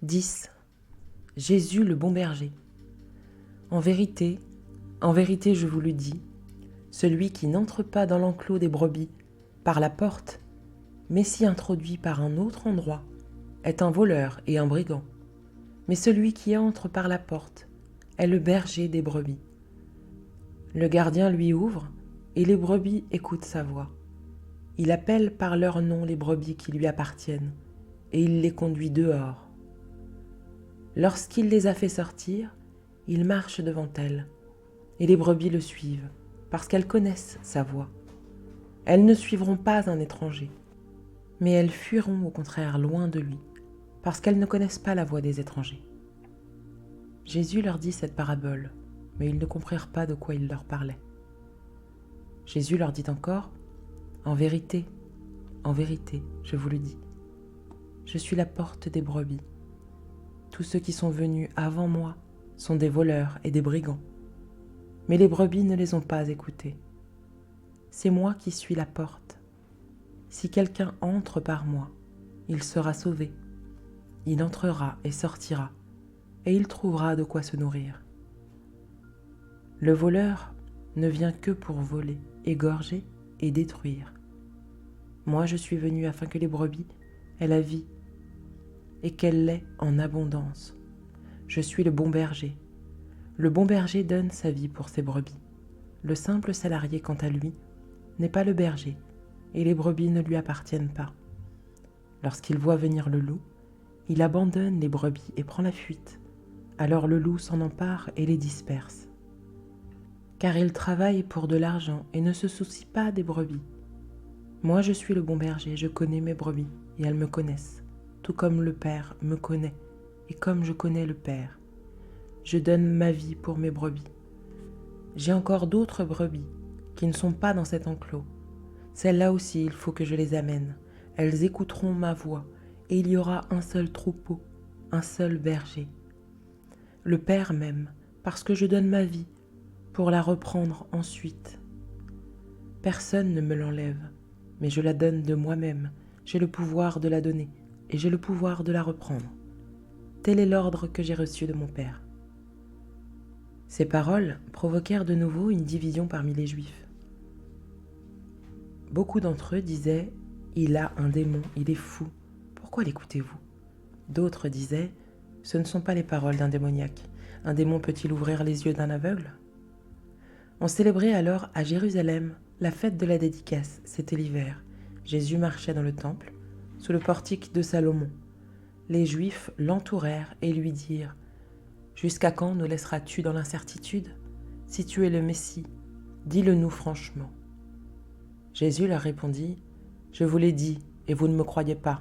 10. Jésus le bon berger. En vérité, je vous le dis, celui qui n'entre pas dans l'enclos des brebis par la porte, mais s'y introduit par un autre endroit, est un voleur et un brigand. Mais celui qui entre par la porte est le berger des brebis. Le gardien lui ouvre, et les brebis écoutent sa voix. Il appelle par leur nom les brebis qui lui appartiennent, et il les conduit dehors. Lorsqu'il les a fait sortir, il marche devant elles, et les brebis le suivent, parce qu'elles connaissent sa voix. Elles ne suivront pas un étranger, mais elles fuiront au contraire loin de lui, parce qu'elles ne connaissent pas la voix des étrangers. Jésus leur dit cette parabole, mais ils ne comprirent pas de quoi il leur parlait. Jésus leur dit encore, en vérité, je vous le dis, je suis la porte des brebis. Tous ceux qui sont venus avant moi sont des voleurs et des brigands, mais les brebis ne les ont pas écoutés. C'est moi qui suis la porte. Si quelqu'un entre par moi, il sera sauvé. Il entrera et sortira, et il trouvera de quoi se nourrir. Le voleur ne vient que pour voler, égorger et détruire. Moi, je suis venu afin que les brebis aient la vie et qu'elle l'ait en abondance. Je suis le bon berger. Le bon berger donne sa vie pour ses brebis. Le simple salarié, quant à lui, n'est pas le berger, et les brebis ne lui appartiennent pas. Lorsqu'il voit venir le loup, il abandonne les brebis et prend la fuite. Alors le loup s'en empare et les disperse. Car il travaille pour de l'argent et ne se soucie pas des brebis. Moi, je suis le bon berger, je connais mes brebis, et elles me connaissent, tout comme le Père me connaît, et comme je connais le Père. Je donne ma vie pour mes brebis. J'ai encore d'autres brebis qui ne sont pas dans cet enclos. Celles-là aussi, il faut que je les amène. Elles écouteront ma voix, et il y aura un seul troupeau, un seul berger. Le Père m'aime, parce que je donne ma vie pour la reprendre ensuite. Personne ne me l'enlève, mais je la donne de moi-même. J'ai le pouvoir de la donner, et j'ai le pouvoir de la reprendre. Tel est l'ordre que j'ai reçu de mon Père. Ces paroles provoquèrent de nouveau une division parmi les Juifs. Beaucoup d'entre eux disaient « Il a un démon, il est fou, pourquoi l'écoutez-vous » D'autres disaient « Ce ne sont pas les paroles d'un démoniaque, un démon peut-il ouvrir les yeux d'un aveugle ?» On célébrait alors à Jérusalem la fête de la dédicace, c'était l'hiver. Jésus marchait dans le temple, sous le portique de Salomon. Les Juifs l'entourèrent et lui dirent « Jusqu'à quand nous laisseras-tu dans l'incertitude ? Si tu es le Messie, dis-le-nous franchement. » Jésus leur répondit « Je vous l'ai dit, et vous ne me croyez pas.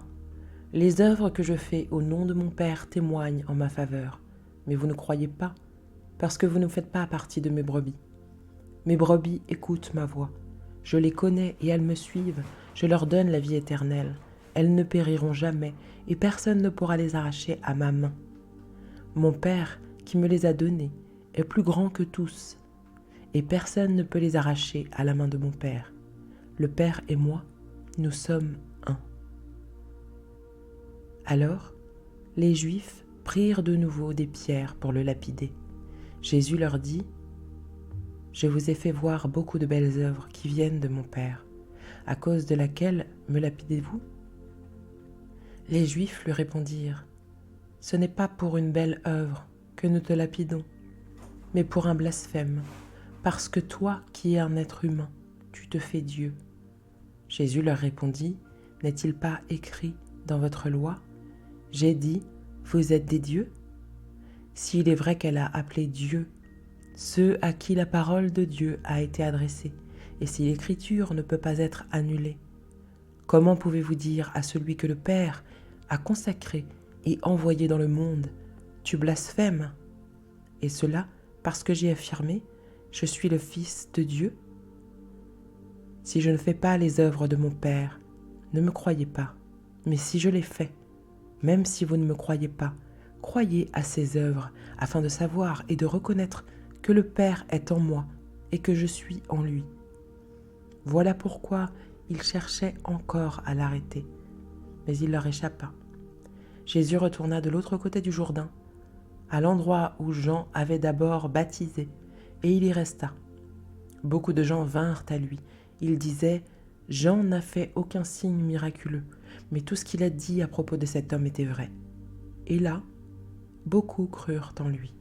Les œuvres que je fais au nom de mon Père témoignent en ma faveur, mais vous ne croyez pas, parce que vous ne faites pas partie de mes brebis. Mes brebis écoutent ma voix. Je les connais et elles me suivent. Je leur donne la vie éternelle. Elles ne périront jamais, et personne ne pourra les arracher à ma main. Mon Père, qui me les a donnés, est plus grand que tous, et personne ne peut les arracher à la main de mon Père. Le Père et moi, nous sommes un. » Alors, les Juifs prirent de nouveau des pierres pour le lapider. Jésus leur dit « Je vous ai fait voir beaucoup de belles œuvres qui viennent de mon Père. À cause de laquelle me lapidez-vous » Les Juifs lui répondirent « Ce n'est pas pour une belle œuvre que nous te lapidons, mais pour un blasphème, parce que toi qui es un être humain, tu te fais Dieu. » Jésus leur répondit « N'est-il pas écrit dans votre loi ? J'ai dit, vous êtes des dieux ? S'il est vrai qu'elle a appelé Dieu ceux à qui la parole de Dieu a été adressée, et si l'écriture ne peut pas être annulée, comment pouvez-vous dire à celui que le Père a consacré et envoyé dans le monde, tu blasphèmes ? Et cela parce que j'ai affirmé, je suis le Fils de Dieu ? Si je ne fais pas les œuvres de mon Père, ne me croyez pas, mais si je les fais, même si vous ne me croyez pas, croyez à ces œuvres afin de savoir et de reconnaître que le Père est en moi et que je suis en lui. Voilà pourquoi ils cherchaient encore à l'arrêter, mais il leur échappa. Jésus retourna de l'autre côté du Jourdain, à l'endroit où Jean avait d'abord baptisé, et il y resta. Beaucoup de gens vinrent à lui. Ils disaient « Jean n'a fait aucun signe miraculeux, mais tout ce qu'il a dit à propos de cet homme était vrai. » Et là, beaucoup crurent en lui.